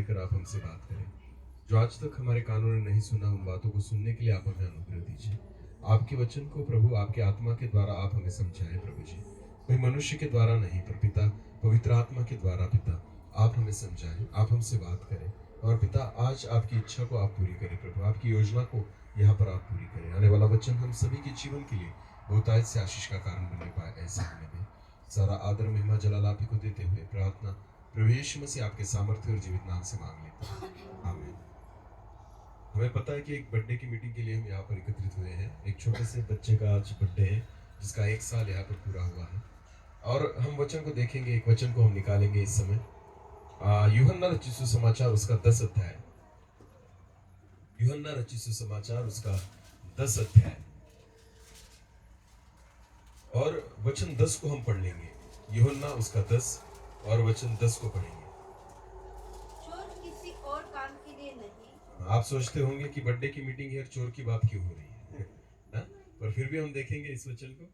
देकर आप हमसे बात करें। जो आज तक हमारे कानों ने नहीं सुना, उन बातों को सुनने के लिए आप हमें अनुग्रह दीजिए। आपके वचन को प्रभु आपके आत्मा के द्वारा आप हमें समझाएं प्रभु जी। कोई मनुष्य के द्वारा नहीं, पर पिता पवित्र आत्मा के द्वारा पिता आप हमें समझाएं, आप हमसे बात करें। और पिता आज आपकी इच्छा को आप पूरी करें प्रभु, आपकी योजना को यहाँ पर आप पूरी करें। आने वाला वचन हम सभी के जीवन के लिए बहुतायत से आशीष का कारण बनने पाए, ऐसा हमें दें। सारा आदर महिमा जलाल आप ही को देते हुए प्रार्थना प्रभु यीशु मसीह आपके सामर्थ्य और जीवित नाम से मांग लेते हैं, आमीन। हमें पता है कि एक बर्थडे की मीटिंग के लिए हम यहाँ पर एकत्रित हुए हैं। एक छोटे से बच्चे का आज बर्थडे है, जिसका 1 साल यहाँ पर पूरा हुआ है। और हम वचन को देखेंगे, एक वचन को हम निकालेंगे इस समय। यूहन्ना रचित सुसमाचार उसका 10 अध्याय। यूहन्ना रचित सुसमाचार उसका 10 अध्याय और वचन 10 को हम पढ़ लेंगे। यूहन्ना उसका 10 और वचन 10 को पढ़ेंगे। चोर किसी और काम के लिए नहीं। आप सोचते होंगे कि बर्थडे की मीटिंग है, चोर की बात क्यों हो रही है ना? पर फिर भी हम देखेंगे इस वचन को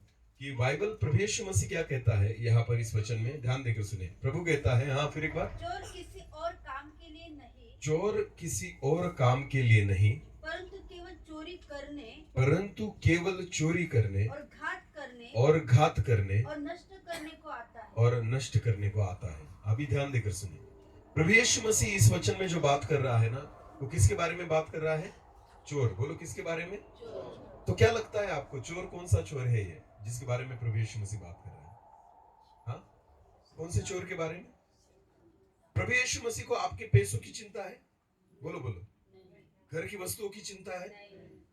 कि बाइबल प्रभु यीशु मसीह क्या कहता है यहाँ पर इस वचन में। ध्यान देकर सुने। प्रभु कहता है, हाँ फिर एक बार, चोर किसी और काम के लिए नहीं, चोर किसी और काम के लिए नहीं, परंतु केवल चोरी करने और घात करने और नष्ट करने को आता है। अभी ध्यान देकर सुनिए। प्रभु यीशु मसीह इस वचन में जो बात कर रहा है ना, वो किसके बारे में बात कर रहा है? चोर। बोलो, किसके बारे में? तो क्या लगता है आपको, चोर कौन सा चोर है ये जिसके बारे में प्रभु यीशु मसीह बात कर रहा है? हाँ, कौन से चोर के बारे में? प्रभु यीशु मसीह को आपके पैसों की चिंता है? बोलो बोलो। घर की वस्तुओं की चिंता है?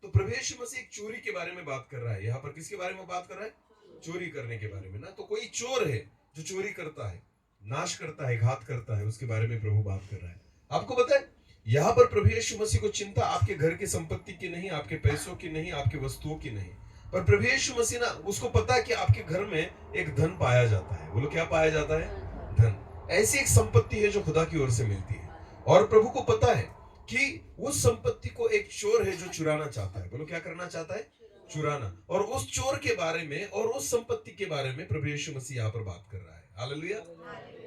तो प्रभु यीशु मसीह एक चोरी के बारे में बात कर रहा है। यहाँ पर किसके बारे में बात कर रहा है? चोरी करने के बारे में ना। तो कोई चोर है जो चोरी करता है, नाश करता है, घात करता है, उसके बारे में प्रभु बात कर रहा है। आपको पता है, यहाँ पर प्रभु यीशु मसीह को चिंता आपके घर की संपत्ति की नहीं, आपके पैसों की नहीं, आपके वस्तुओं की नहीं, पर प्रभु यीशु मसीह ना, उसको पता है कि आपके घर में एक धन पाया जाता है। बोलो, क्या पाया जाता है? धन। ऐसी एक संपत्ति है जो खुदा की ओर से मिलती है, और प्रभु को पता है कि उस संपत्ति को एक चोर है जो चुराना चाहता है। बोलो, क्या करना चाहता है? चुराना। और उस चोर के बारे में और उस संपत्ति के बारे में प्रभु यीशु मसीह यहाँ पर बात कर रहा है। हालेलुया।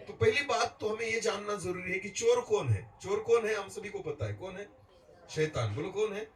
तो पहली बात तो हमें ये जानना जरूरी है कि चोर कौन है। चोर कौन है? हम सभी को पता है। कौन है? शैतान। बोलो, कौन है?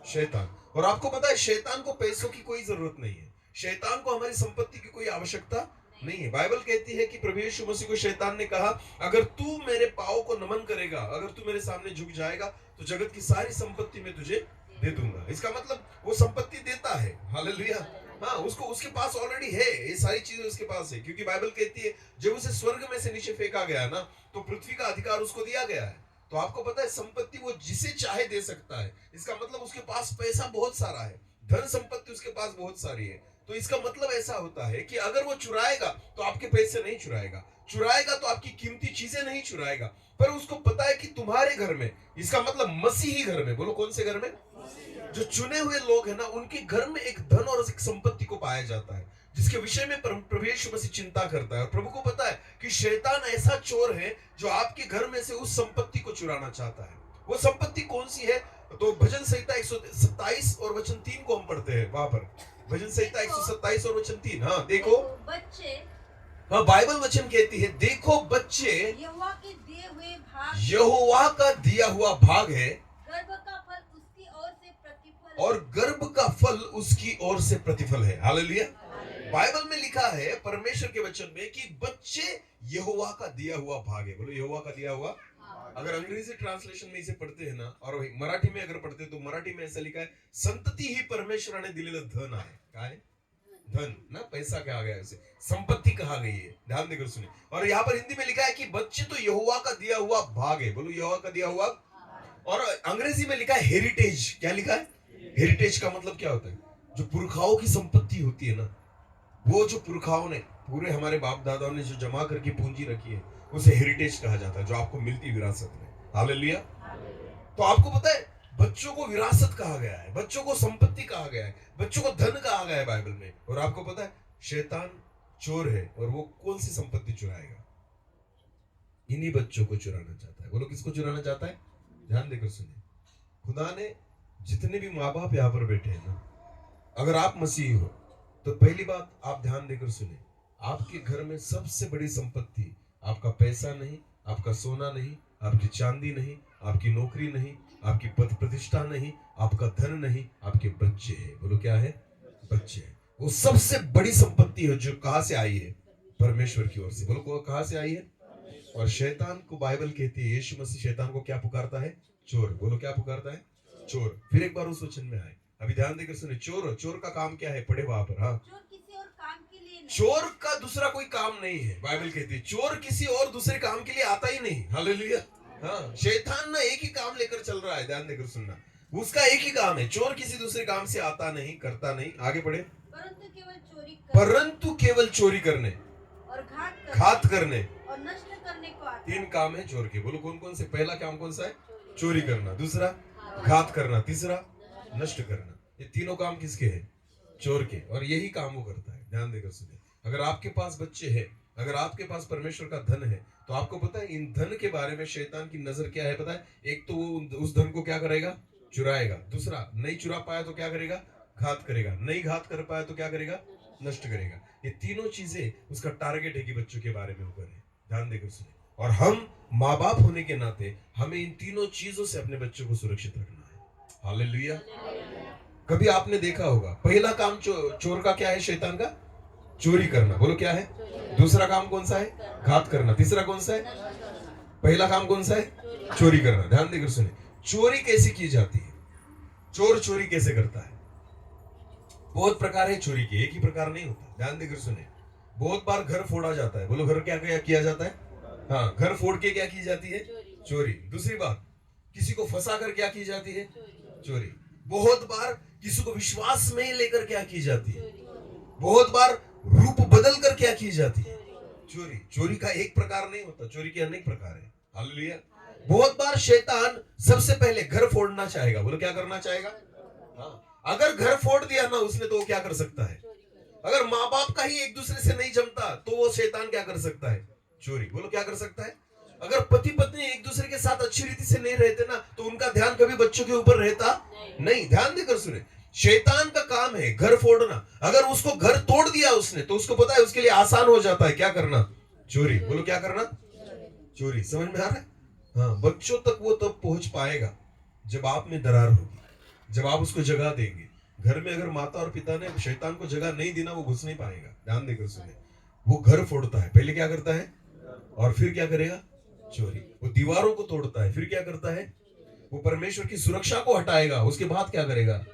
शैतान। और आपको पता है, शैतान को पैसों की कोई जरूरत नहीं है, शैतान को हमारी संपत्ति की कोई आवश्यकता नहीं है। बाइबल कहती है कि प्रभु यीशु मसीह को शैतान ने कहा, अगर तू मेरे पाँव को नमन करेगा, अगर तू मेरे सामने झुक जाएगा, तो जगत की सारी संपत्ति मैं तुझे दे दूंगा। इसका मतलब वो संपत्ति देता है। हालेलुया। हाँ, उसको, उसके पास ऑलरेडी है, ये सारी चीजें उसके पास है। क्योंकि बाइबल कहती है, जब उसे स्वर्ग में से नीचे फेंका गया ना, तो पृथ्वी का अधिकार उसको दिया गया है। तो आपको पता है, संपत्ति वो जिसे चाहे दे सकता है। इसका मतलब उसके पास पैसा बहुत सारा है, धन संपत्ति उसके पास बहुत सारी है। तो इसका मतलब ऐसा होता है कि अगर वो चुराएगा तो आपके पैसे नहीं चुराएगा, चुराएगा तो आपकी कीमती चीजें नहीं चुराएगा, पर उसको पता है कि तुम्हारे घर में, इसका मतलब मसीही घर में, बोलो कौन से घर में? जो चुने हुए लोग हैं ना, उनके घर में एक धन और एक संपत्ति को पाया जाता है, जिसके विषय में प्रभु यीशु मसीह चिंता करता है। और प्रभु को पता है कि शैतान ऐसा चोर है जो आपके घर में से उस संपत्ति को चुराना चाहता है। वो संपत्ति कौन सी है? तो भजन संहिता 127 और वचन 3 को हम पढ़ते हैं। वहां पर भजन संहिता 127 और वचन 3। हाँ, देखो बच्चे, हाँ, बाइबल वचन कहती है, देखो बच्चे यहोवा के दिए हुए भाग, यहोवा का दिया हुआ भाग है, गर्भ का फल उसकी ओर से प्रतिफल, और गर्भ का फल उसकी ओर से प्रतिफल है। हालेलुया। बाइबल में लिखा है, परमेश्वर के वचन में, कि बच्चे यहोवा का दिया हुआ भाग है। बोलो, यहोवा का दिया हुआ। अगर अंग्रेजी ट्रांसलेशन में इसे पढ़ते हैं ना, और मराठी में अगर पढ़ते हैं, तो मराठी में ऐसा लिखा है, संतती ही परमेश्वराने दिलेलं धन आहे। काय? धन ना, पैसा कहा गया है, उसे संपत्ति कहा गई है। ध्यान देकर सुनिए। और यहाँ पर हिंदी में लिखा है कि बच्चे तो यहोवा का दिया हुआ भाग है। बोलो, यहोवा का दिया हुआ। और अंग्रेजी में लिखा है हेरिटेज। क्या लिखा है? हेरिटेज का मतलब क्या होता है? जो पुरखाओं की संपत्ति होती है ना, वो जो पुरखाओं ने, पूरे हमारे बाप दादाओं ने जो जमा करके पूंजी रखी है, उसे हेरिटेज कहा जाता है, जो आपको मिलती विरासत में। हालेलुया। तो आपको पता है, बच्चों को विरासत कहा गया है, बच्चों को संपत्ति कहा गया है, बच्चों को धन कहा गया है बाइबल में। और आपको पता है, शैतान चोर है, और वो कौन सी संपत्ति चुराएगा? इन्हीं बच्चों को चुराना चाहता है। बोलो, किसको चुराना चाहता है? ध्यान देकर सुनिए। खुदा ने जितने भी माँ बाप यहाँ पर बैठे हैं ना, अगर आप मसीही हो, तो पहली बात आप ध्यान देकर सुने, आपके घर में सबसे बड़ी संपत्ति आपका पैसा नहीं, आपका सोना नहीं, आपकी चांदी नहीं, आपकी नौकरी नहीं, आपकी पद प्रतिष्ठा नहीं, आपका धन नहीं, आपके बच्चे हैं। बोलो क्या है? बच्चे हैं। वो सबसे बड़ी संपत्ति है जो कहां से आई है? परमेश्वर की ओर से। बोलो कहां से आई है? और शैतान को बाइबल कहती है, यीशु मसीह शैतान को क्या पुकारता है? चोर। बोलो क्या पुकारता है? चोर। फिर एक बार उस वचन में आए, अभी ध्यान देकर सुने। चोर का काम क्या है? पढ़े वहां पर। हाँ, चोर किसी और काम के लिए नहीं। चोर का दूसरा कोई काम नहीं है। बाइबल कहती है चोर किसी और दूसरे काम के लिए आता ही नहीं। हालेलुया। हाँ, शैतान ना एक ही काम लेकर चल रहा है, ध्यान देकर सुनना। उसका एक ही काम है, चोर किसी दूसरे काम से आता नहीं, करता नहीं। आगे पढ़े। परंतु केवल चोरी करने और घात करने और नष्ट करने को आता है। 3 काम है चोर के। बोलो कौन कौन से? पहला काम कौन सा है? चोरी करना। दूसरा घात करना। तीसरा नष्ट करना। ये तीनों काम किसके हैं? चोर के। और यही काम वो करता है। ध्यान देकर सुनिए। अगर आपके पास बच्चे हैं, अगर आपके पास परमेश्वर का धन है, तो आपको पता है इन धन के बारे में शैतान की नजर क्या है? पता है? एक तो वो उस धन को क्या करेगा? चुराएगा। दूसरा, नहीं चुरा पाया तो क्या करेगा? घात करेगा। नहीं घात कर पाया तो क्या करेगा? नष्ट करेगा। ये तीनों चीजें उसका टारगेट है कि बच्चों के बारे में वो करे। ध्यान देकर सुनिए। और हम माँ बाप होने के नाते हमें इन तीनों चीजों से अपने बच्चों को सुरक्षित रखना है। हालेलुया। कभी आपने देखा होगा, पहला काम चोर का क्या है? शैतान का चोरी करना। बोलो क्या है? दूसरा काम कौन सा है? घात करना। तीसरा कौन सा है? पहला काम कौन सा है? चोरी करना। ध्यान देकर सुनिए। चोरी कैसे की जाती है? चोर चोरी कैसे करता है? बहुत प्रकार है चोरी के, एक ही प्रकार नहीं होता। ध्यान देकर सुने। बहुत बार घर फोड़ा जाता है। बोलो घर क्या क्या किया जाता है? हाँ, घर फोड़ के क्या की जाती है? चोरी। दूसरी बात, किसी को फंसा कर क्या की जाती है? चोरी। बहुत बार किसी को विश्वास में लेकर क्या की जाती है? बहुत बार रूप बदल कर क्या की जाती है? चोरी। चोरी का एक प्रकार नहीं होता, चोरी के अनेक प्रकार है। हालेलुया। बहुत बार शैतान सबसे पहले घर फोड़ना चाहेगा। बोलो क्या करना चाहेगा? हाँ, अगर घर फोड़ दिया ना उसने, तो वो क्या कर सकता है? अगर माँ बाप का ही एक दूसरे से नहीं जमता, तो वो शैतान क्या कर सकता है? चोरी। बोलो क्या कर सकता है? अगर पति पत्नी एक दूसरे के साथ अच्छी रीति से नहीं रहते ना, तो उनका ध्यान कभी बच्चों के ऊपर रहता नहीं। ध्यान देकर सुने। शैतान का काम है घर फोड़ना। अगर उसको घर तोड़ दिया उसने, तो उसको पता है उसके लिए आसान हो जाता है क्या करना? चोरी। बोलो क्या करना? चोरी। समझ में आ रहा है? हाँ, बच्चों तक वो तब पहुंच पाएगा जब आप में दरार होगी, जब आप उसको जगह देंगे। घर में अगर माता और पिता ने शैतान को जगह नहीं दी ना, वो घुस नहीं पाएगा। ध्यान देकर सुने। वो घर फोड़ता है, पहले क्या करता है? और फिर क्या करेगा? चोरी। वो दीवारों को तोड़ता है, फिर क्या करता है? वो परमेश्वर की सुरक्षा को हटाएगा, उसके बाद क्या करेगा?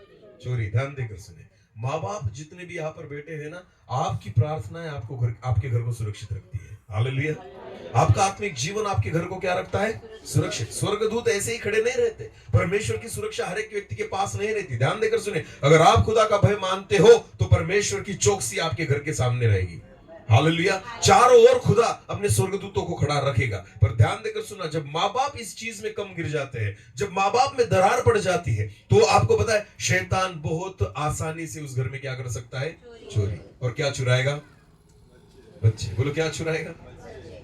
चोरी। ध्यान देकर सुने। माँ बाप जितने भी यहाँ पर बैठे हैं ना, आपकी प्रार्थनाएं आपके घर को सुरक्षित रखती है। हालेलुया। आपका आत्मिक जीवन आपके घर को क्या रखता है? सुरक्षित। स्वर्गदूत ऐसे ही खड़े नहीं रहते। परमेश्वर की सुरक्षा हर एक व्यक्ति के पास नहीं रहती। ध्यान देकर सुने। अगर आप खुदा का भय मानते हो, तो परमेश्वर की चौकसी आपके घर के सामने रहेगी। हालेलुया। चारों ओर खुदा अपने स्वर्गदूतों को खड़ा रखेगा। पर ध्यान देकर सुना, जब माँ बाप इस चीज में कम गिर जाते हैं, जब माँ बाप में दरार पड़ जाती है, तो आपको पता है शैतान बहुत आसानी से उस घर में क्या कर सकता है? चोरी। और क्या चुराएगा? बच्चे। बोलो क्या चुराएगा?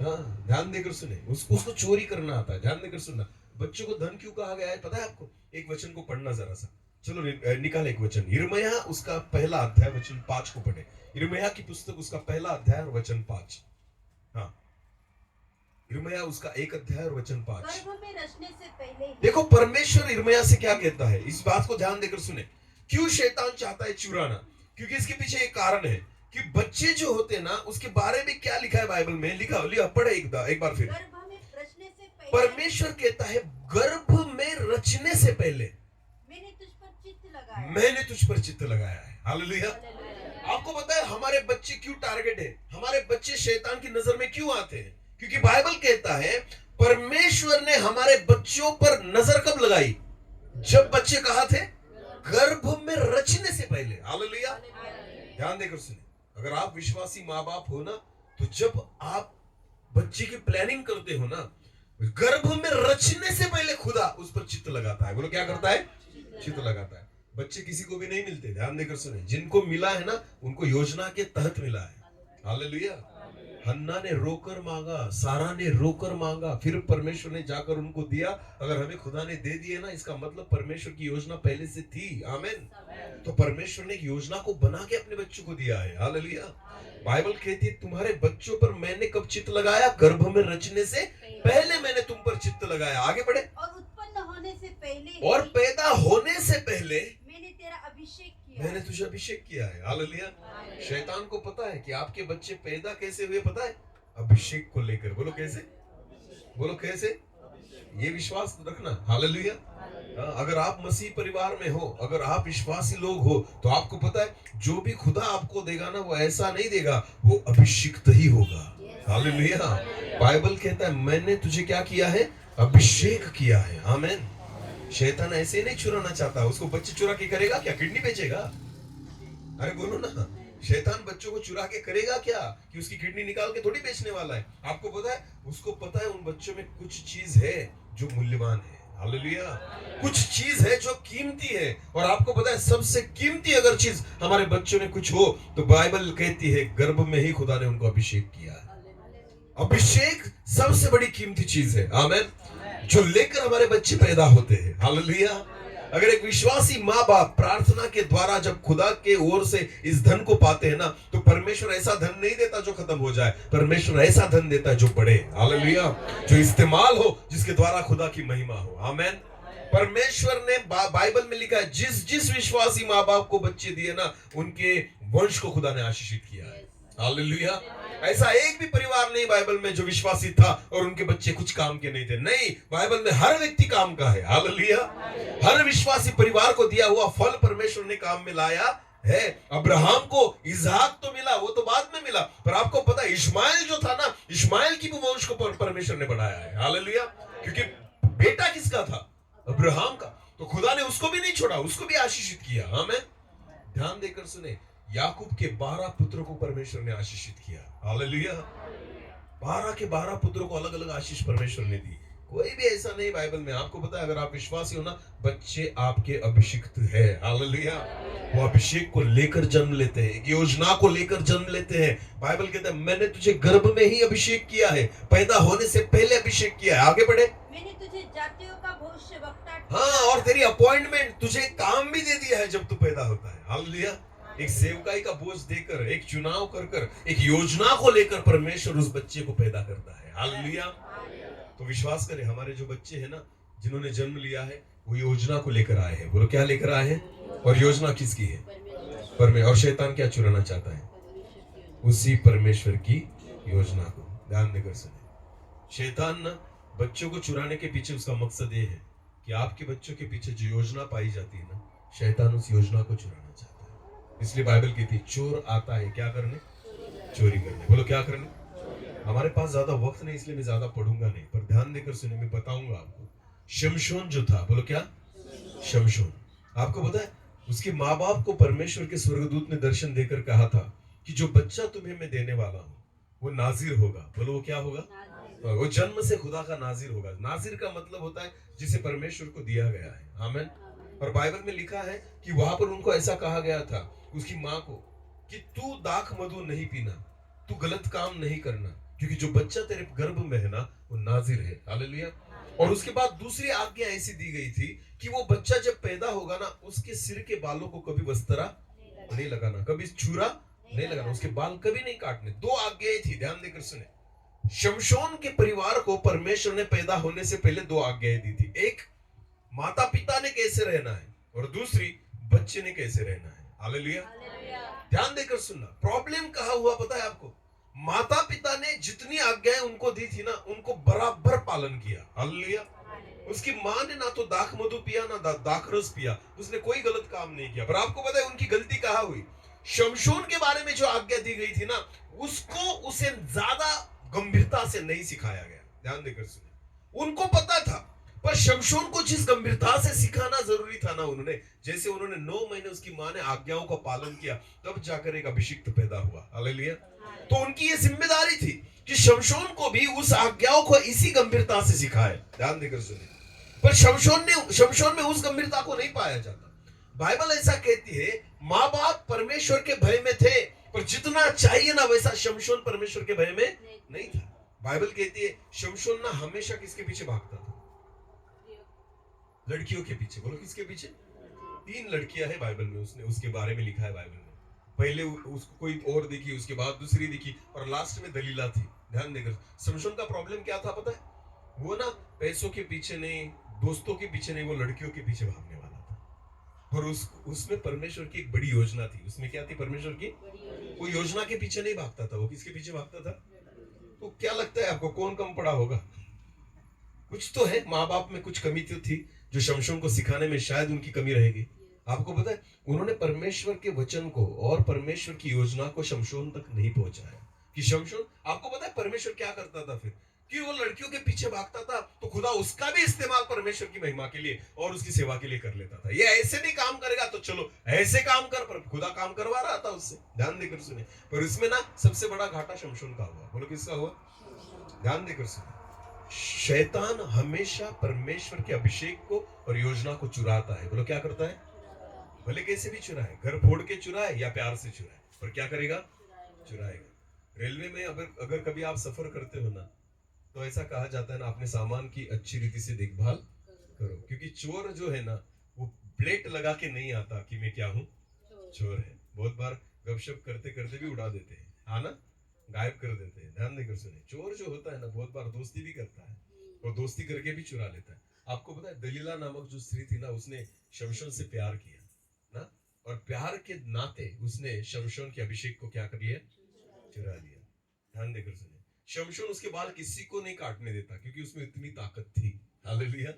हाँ, ध्यान देकर सुने। उसको चोरी करना आता है। ध्यान देकर सुनना। बच्चों को धन क्यों कहा गया है पता है आपको? एक वचन को पढ़ना जरा सा। चलो निकाल एक वचन। यिर्मयाह उसका पहला अध्याय वचन 5 को पढ़े। यिर्मयाह की पुस्तक उसका पहला अध्याय और वचन 5। हाँ, यिर्मयाह उसका 1 अध्याय और वचन 5। गर्भ में रचने से पहले ही। देखो परमेश्वर यिर्मयाह से क्या कहता है, इस बात को ध्यान देकर सुने। क्यों शैतान चाहता है चुराना? क्योंकि इसके पीछे एक कारण है कि बच्चे जो होते हैं ना, उसके बारे में क्या लिखा है बाइबल में? लिखा पढ़े एक बार फिर। गर्भ में रचने से पहले परमेश्वर कहता है गर्भ में रचने से पहले मैंने तुझ पर चित्त लगाया। मैंने तुझ पर चित्त लगाया है। हालेलुया। आपको पता है हमारे बच्चे क्यों टारगेट है? हमारे बच्चे शैतान की नजर में क्यों आते हैं? क्योंकि बाइबल कहता है परमेश्वर ने हमारे बच्चों पर नजर कब लगाई? जब बच्चे कहाँ थे? गर्भ में रचने से पहले। हालेलुया। ध्यान देकर सुनिए। अगर आप विश्वासी माँ बाप हो ना, तो जब आप बच्चे की प्लानिंग करते हो ना, गर्भ में रचने से पहले खुदा उस पर चित्त लगाता है। बोलो क्या करता है? चित्त लगाता है। बच्चे किसी को भी नहीं मिलते। ध्यान देकर सुने। जिनको मिला है ना, उनको योजना के तहत मिला है। हालेलुया। हन्ना ने रोकर मांगा, सारा ने रोकर मांगा, फिर परमेश्वर ने जाकर उनको दिया। अगर हमें खुदा ने दे दिए ना, इसका मतलब परमेश्वर की योजना पहले से थी। आमीन। तो परमेश्वर ने एक योजना को बना के अपने बच्चों को दिया है। हालेलुया। बाइबल कहती है तुम्हारे बच्चों पर मैंने कब चित्त लगाया? गर्भ में रचने से पहले मैंने तुम पर चित्त लगाया। आगे बढ़े। और उत्पन्न होने से पहले और ही पैदा होने से पहले मैंने तेरा अभिषेक किया। मैंने तुझे अभिषेक किया है। हालेलुया। शैतान को पता है कि आपके बच्चे पैदा कैसे हुए, पता है? अभिषेक को लेकर। बोलो कैसे? बोलो कैसे? ये विश्वास रखना। हालेलुया। अगर आप मसीह परिवार में हो, अगर आप विश्वासी लोग हो, तो आपको पता है जो भी खुदा आपको देगा ना, वो ऐसा नहीं देगा, वो अभिषिक्त ही होगा। हालेलुया। बाइबल कहता है मैंने तुझे क्या किया है? अभिषेक किया है। आमीन। शैतान ऐसे नहीं चुराना चाहता। उसको बच्चे चुरा के करेगा क्या? किडनी बेचेगा? अरे बोलो ना, शैतान बच्चों को चुरा के करेगा क्या? कि उसकी किडनी निकाल के थोड़ी बेचने वाला है। आपको पता है, उसको पता है उन बच्चों में कुछ चीज है जो मूल्यवान है। हालेलुया। कुछ चीज है जो कीमती है। और आपको पता है सबसे कीमती अगर चीज हमारे बच्चों में कुछ हो, तो बाइबल कहती है गर्भ में ही खुदा ने उनको अभिषेक किया है। अभिषेक सबसे बड़ी कीमती चीज है। आमीन। जो लेकर हमारे बच्चे पैदा होते हैं। हालेलुया। अगर एक विश्वासी माँ बाप प्रार्थना के द्वारा जब खुदा के ओर से इस धन को पाते हैं ना, तो परमेश्वर ऐसा धन नहीं देता जो खत्म हो जाए। परमेश्वर ऐसा धन देता है जो बढ़े। हालेलुया। जो इस्तेमाल हो, जिसके द्वारा खुदा की महिमा हो। आमीन। परमेश्वर ने बाइबल में लिखा है जिस जिस विश्वासी माँ बाप को बच्चे दिए ना, उनके वंश को खुदा ने आशीषित किया है। हालेलुया। ऐसा एक भी परिवार नहीं बाइबल में जो विश्वासी था और उनके बच्चे कुछ काम के नहीं थे। नहीं, बाइबल में हर व्यक्ति काम का है। हालेलुया। हर विश्वासी परिवार को दिया हुआ फल परमेश्वर ने काम में लाया है। अब्राहम को इसहाक तो मिला, वो तो बाद में मिला, पर आपको पता है इश्माइल जो था ना, इश्माइल की भी वंश को परमेश्वर ने बढ़ाया है। हालेलुया। क्योंकि बेटा किसका था? अब्राहम का। तो खुदा ने उसको भी नहीं छोड़ा, उसको भी आशीषित किया। आमीन। ध्यान देकर सुने, याकूब के 12 पुत्रों को परमेश्वर ने आशीषित किया। हालेलुया। 12 के 12 पुत्रों को अलग अलग आशीष परमेश्वर ने दी। कोई भी ऐसा नहीं बाइबल में। आपको पता है अगर आप विश्वासी हो ना, बच्चे आपके अभिषिक्त है। हालेलुया। वो अभिषेक को लेकर जन्म लेते हैं, एक योजना को लेकर जन्म लेते हैं। बाइबल कहता है मैंने तुझे गर्भ में ही अभिषेक किया है, पैदा होने से पहले अभिषेक किया है। आगे बढ़े। मैंने तुझे जातियों का भविष्यवक्ता हाँ, और तेरी अपॉइंटमेंट, तुझे काम भी दे दिया है जब तू पैदा होता है। हालेलुया। एक सेवकाई का बोझ देकर, एक चुनाव कर एक योजना को लेकर परमेश्वर उस बच्चे को पैदा करता है। हालेलुया। तो विश्वास करें, हमारे जो बच्चे हैं ना, जिन्होंने जन्म लिया है, वो योजना को लेकर आए हैं। बोलो क्या लेकर आए हैं? और योजना किसकी है? परमेश्वर। और शैतान क्या चुराना चाहता है? उसी परमेश्वर की योजना को। ध्यान देकर सुने, शैतान ना बच्चों को चुराने के पीछे उसका मकसद ये है कि आपके बच्चों के पीछे जो योजना पाई जाती है ना, शैतान उस योजना को चुराना चाहता है। इसलिए बाइबल कहती है चोर आता है क्या करने? चोरी करने। बोलो क्या करने? हमारे पास ज्यादा वक्त नहीं, इसलिए मैं ज्यादा पढ़ूंगा नहीं, पर ध्यान देकर सुने, मैं बताऊंगा आपको। शमशोन जो था, बोलो क्या? शमशोन। आपको पता है उसके माँ बाप को परमेश्वर के स्वर्गदूत ने दर्शन देकर कहा था कि जो बच्चा तुम्हें मैं देने वाला हूँ वो नाजिर होगा। बोलो वो क्या होगा? वो जन्म से खुदा का नाजिर होगा। नाजिर का मतलब होता है जिसे परमेश्वर को दिया गया है। आमीन। और बाइबल में लिखा है कि वहां पर उनको ऐसा कहा गया था उसकी माँ को कि तू दाख मधु नहीं पीना, तू गलत काम नहीं करना, क्योंकि जो बच्चा तेरे गर्भ में है ना वो नाजिर है। हालेलुया। और उसके बाद दूसरी आज्ञा ऐसी दी गई थी कि वो बच्चा जब पैदा होगा ना, उसके सिर के बालों को कभी वस्त्रा नहीं लगाना, कभी छुरा नहीं लगाना, उसके बाल कभी नहीं काटने। 2 आज्ञाएं थी। ध्यान देकर सुने, शमशोन के परिवार को परमेश्वर ने पैदा होने से पहले 2 आज्ञाएं दी थी। एक, माता पिता ने कैसे रहना है, और दूसरी, बच्चे ने कैसे रहना है। हालेलुया। ध्यान देकर सुनना। प्रॉब्लम कहाँ हुआ पता है आपको? माता पिता ने जितनी आज्ञाएं उनको दी थी ना, उनको बराबर पालन किया। हालेलुया। उसकी माँ ने ना तो दाख मधु पिया ना दाख रस पिया, उसने कोई गलत काम नहीं किया। पर आपको पता है उनकी गलती कहाँ हुई? शमशोन के बारे में जो आज्ञा दी गई थी ना, उसको उसे ज्यादा गंभीरता से नहीं सिखाया गया। ध्यान देकर सुने, उनको पता था, पर शमशोन को जिस गंभीरता से सिखाना जरूरी था ना, उन्होंने, जैसे उन्होंने 9 महीने उसकी माँ ने आज्ञाओं का पालन किया, तब जाकर एक अभिषिक्त पैदा हुआ। हालेलुया। तो उनकी ये जिम्मेदारी थी कि शमशोन को भी उस आज्ञाओं को इसी गंभीरता से सिखाए। ध्यान देकर सुने, पर शमशोन में उस गंभीरता को नहीं पाया जाता। बाइबल ऐसा कहती है माँ बाप परमेश्वर के भय में थे, पर जितना चाहिए ना वैसा शमशोन परमेश्वर के भय में नहीं था। बाइबल कहती है शमशोन ना हमेशा किसके पीछे भागता था? लड़कियों के पीछे। बोलो किसके पीछे? 3 लड़कियां हैं बाइबल में, उसने उसके बारे में लिखा है बाइबल में। पहले उसको कोई और दिखी, उसके बाद दूसरी दिखी, और लास्ट में दलीला थी। ध्यान देकर, शमशोन का प्रॉब्लम क्या था पता है? वो ना पैसों के पीछे नहीं, दोस्तों के पीछे नहीं, वो लड़कियों के पीछे भागने वाला था। और उसमें परमेश्वर की एक बड़ी योजना थी। उसमें क्या थी परमेश्वर की? वो योजना के पीछे नहीं भागता था, वो किसके पीछे भागता था? तो क्या लगता है आपको, कौन कम पड़ा होगा? कुछ तो है, माँ बाप में कुछ कमी तो थी जो शमशोन को सिखाने में शायद उनकी कमी रहेगी। आपको पता है उन्होंने परमेश्वर के वचन को और परमेश्वर की योजना को शमशोन तक नहीं पहुंचाया। कि शमशोन, आपको पता है परमेश्वर क्या करता था फिर? कि वो लड़कियों के पीछे भागता था तो खुदा उसका भी इस्तेमाल परमेश्वर की महिमा के लिए और उसकी सेवा के लिए कर लेता था। ये ऐसे नहीं काम करेगा तो चलो ऐसे काम कर, पर खुदा काम करवा रहा था उससे। ध्यान देकर सुने। पर इसमें ना सबसे बड़ा घाटा शमशोन का हुआ। बोलो किसका हुआ? ध्यान देकर सुने। शैतान हमेशा परमेश्वर के अभिषेक को और योजना को चुराता है। बोलो क्या करता है? भले कैसे भी चुराए, घर फोड़ के चुराए या प्यार से चुराए, पर क्या करेगा? चुराएगा। रेलवे में अगर कभी आप सफर करते हो ना, तो ऐसा कहा जाता है ना, अपने सामान की अच्छी रीति से देखभाल करो, क्योंकि चोर जो है ना वो प्लेट लगा के नहीं आता कि मैं क्या हूँ, चोर है। बहुत बार गपशप करते करते भी उड़ा देते हैं, हाँ ना, गायब कर देते हैं। ध्यान देकर सुने। चोर जो होता है ना बहुत बार दोस्ती भी करता है और दोस्ती करके भी चुरा लेता है। आपको पता है दलीला नामक जो स्त्री थी ना, उसने शमशोन से प्यार किया ना, और प्यार के नाते उसने शमशोन के अभिषेक को क्या कर लिया? चुरा लिया। ध्यान देकर सुने। शमशोन उसके बाल किसी को नहीं काटने देता क्योंकि उसमें इतनी ताकत थी। हालेलुया।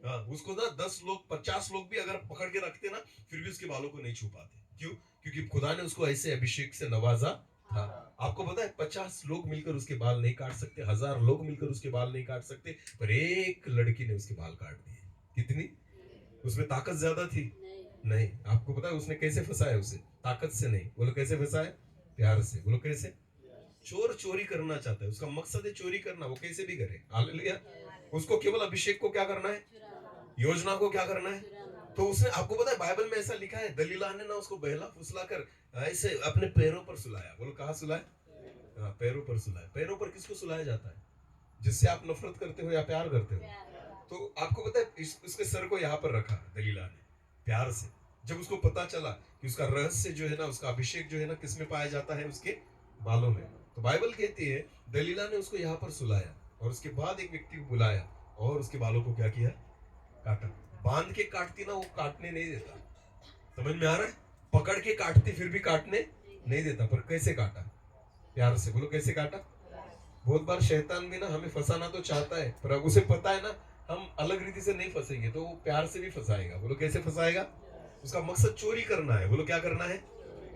हाँ, उसको ना 10 लोग 50 लोग भी अगर पकड़ के रखते ना, फिर भी उसके बालों को नहीं छू पाते। क्यों? क्योंकि खुदा ने उसको ऐसे अभिषेक से नवाजा था। आपको पता है 50 लोग मिलकर उसके बाल नहीं काट सकते, 1000 लोग मिलकर उसके बाल नहीं काट सकते, पर एक लड़की ने उसके बाल काट दिए। कितनी? उसमें ताकत ज्यादा थी? नहीं। आपको पता है उसने कैसे फंसाया उसे? ताकत से नहीं। बोलो कैसे फंसाया? प्यार से। बोलो कैसे? चोर चोरी करना चाहता है, उसका मकसद है चोरी करना, वो कैसे भी करे। हालेलुया। उसको केवल अभिषेक को क्या करना है? योजना को क्या करना है? तो उसने, आपको पता है बाइबल में ऐसा लिखा है, दलीला ने ना उसको बहला फुसला कर ऐसे अपने पैरों पर सुलाया। बोलो कहाँ सुलाया? हाँ, पैरों पर सुलाया। पैरों पर किसको सुलाया जाता है? जिससे आप नफरत करते हो या प्यार करते हो। तो आपको पता है उसके सर को यहाँ पर रखा दलीला ने प्यार से। जब उसको पता चला कि उसका रहस्य जो है ना, उसका अभिषेक जो है ना, किसमें पाया जाता है? उसके बालों में। तो बाइबल कहती है दलीला ने उसको यहाँ पर सुलाया और उसके बाद एक व्यक्ति को बुलाया और उसके बालों को क्या किया? काटा। बांध के काटती ना, वो काटने नहीं देता। समझ में आ रहा है? पकड़ के काटती फिर भी काटने नहीं देता, पर कैसे काटा? प्यार से। बोलो कैसे काटा? बहुत बार शैतान भी ना हमें फंसाना तो चाहता है, पर अब उसे पता है ना हम अलग रीति से नहीं फंसेंगे तो वो प्यार से भी फंसाएगा। बोलो कैसे फंसाएगा? उसका मकसद चोरी करना है। बोलो क्या करना है?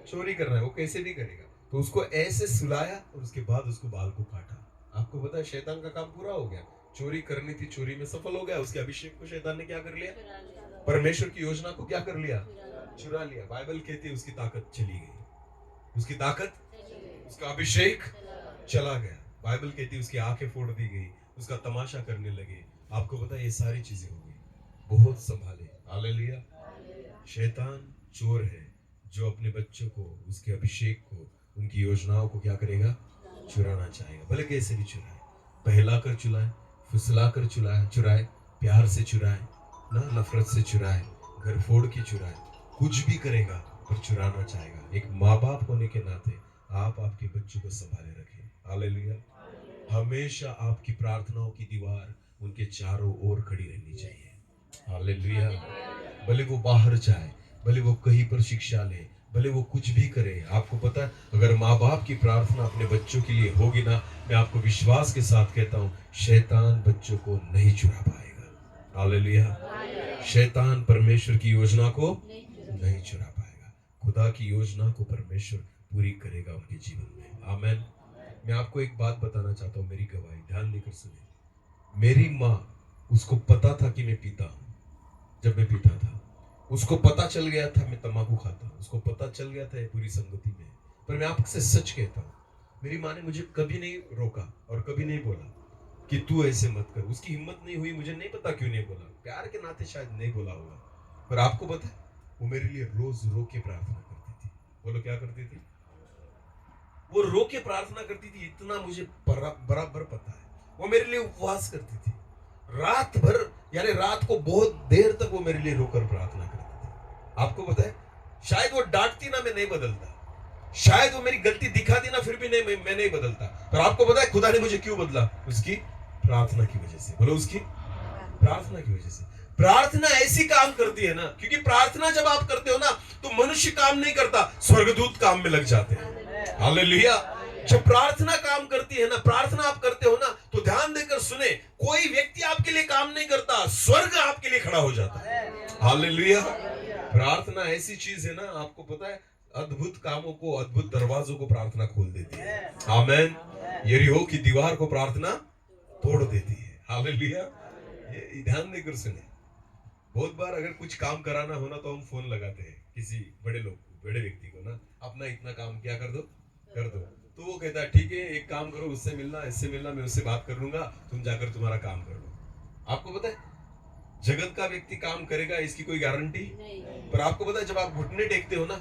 चोरी करना है। वो कैसे भी करेगा। तो उसको ऐसे सुलाया और उसके बाद उसको बाल को काटा। आपको पता है शैतान का काम पूरा हो गया। चोरी करनी थी, चोरी में सफल हो गया। उसके अभिषेक को शैतान ने क्या कर लिया? परमेश्वर की योजना को क्या कर लिया? चुरा लिया। बाइबल कहती है उसकी ताकत चली गई, उसकी ताकत, उसका अभिषेक चला गया। बाइबल कहती है उसकी आंखें फोड़ दी गई, उसका तमाशा करने लगे। आपको पता है ये सारी चीजें हो गई। बहुत संभाले। हालेलुया। शैतान चोर है जो अपने बच्चों को, उसके अभिषेक को, उनकी योजनाओं को क्या करेगा? चुराना चाहेगा। भले कैसे भी चुराए, पहला कर चुराए, फुसला कर चुराए, प्यार से चुराए ना, नफरत से चुराए, घर फोड़ के चुराए, कुछ भी करेगा पर चुराना चाहेगा। एक माँ बाप होने के नाते आप आपके बच्चों को संभाले रखें। हालेलुया। हमेशा आपकी प्रार्थनाओं की दीवार उनके चारों ओर खड़ी रहनी चाहिए। हालेलुया। भले वो बाहर जाए, भले वो कहीं पर शिक्षा ले, भले वो कुछ भी करे, आपको पता है अगर माँ बाप की प्रार्थना अपने बच्चों के लिए होगी ना, मैं आपको विश्वास के साथ कहता हूँ शैतान बच्चों को नहीं चुरा पाएगा। हालेलुया। शैतान परमेश्वर की योजना को नहीं चुरा पाएगा। खुदा की योजना को परमेश्वर पूरी करेगा उनके जीवन में। आमीन। मैं आपको एक बात बताना चाहता हूँ, मेरी गवाही ध्यान देकर सुने। मेरी माँ, उसको पता था कि मैं पीता हूँ। जब मैं पीता था उसको पता चल गया था मैं तंबाकू खाता हूँ, उसको पता चल गया था ये पूरी संगति में। पर मैं आपसे सच कहता हूँ, मेरी माँ ने मुझे कभी नहीं रोका और कभी नहीं बोला कि तू ऐसे मत कर। उसकी हिम्मत नहीं हुई, मुझे नहीं पता क्यों नहीं बोला, प्यार के नाते शायद नहीं बोला होगा। पर आपको पता है वो मेरे लिए रोज रो के प्रार्थना करती थी। बोलो क्या करती थी? वो रो के प्रार्थना करती थी। इतना मुझे बराबर पता है। वो मेरे लिए उपवास करती थी रात भर, यानी रात को बहुत देर तक वो मेरे लिए रोकर प्रार्थना करती थी। आपको पता है शायद वो डांटती ना, मैं नहीं बदलता, शायद वो मेरी गलती दिखाती ना, फिर भी नहीं मैं नहीं बदलता। पर आपको पता है खुदा ने मुझे क्यों बदला? उसकी प्रार्थना की वजह से। बोलो उसकी प्रार्थना की वजह से। प्रार्थना ऐसी काम करती है ना, क्योंकि प्रार्थना जब आप करते हो ना तो मनुष्य काम नहीं करता, स्वर्गदूत काम में लग जाते हैं। हालेलुया। जब प्रार्थना काम करती है ना, प्रार्थना आप करते हो ना, तो ध्यान देकर सुने, कोई व्यक्ति आपके लिए काम नहीं करता, स्वर्ग आपके लिए खड़ा हो जाता है। हालेलुया। प्रार्थना ऐसी चीज है ना, आपको पता है, अद्भुत कामों को, अद्भुत दरवाजों को प्रार्थना खोल देती है। आमेन। यरीहो की दीवार को प्रार्थना तोड़ देती है। हालेलुया। ये ध्यान देकर सुने। बहुत बार अगर कुछ काम कराना हो ना तो हम फोन लगाते हैं किसी बड़े लोग को, बड़े व्यक्ति को ना, अपना इतना काम क्या कर दो। तो वो कहता है ठीक है, एक काम करो, उससे मिलना, इससे मिलना, मैं उससे बात कर लूंगा, तुम जाकर तुम्हारा काम कर लो। आपको पता है जगत का व्यक्ति काम करेगा इसकी कोई गारंटी नहीं। पर आपको पता है जब आप घुटने टेकते हो ना,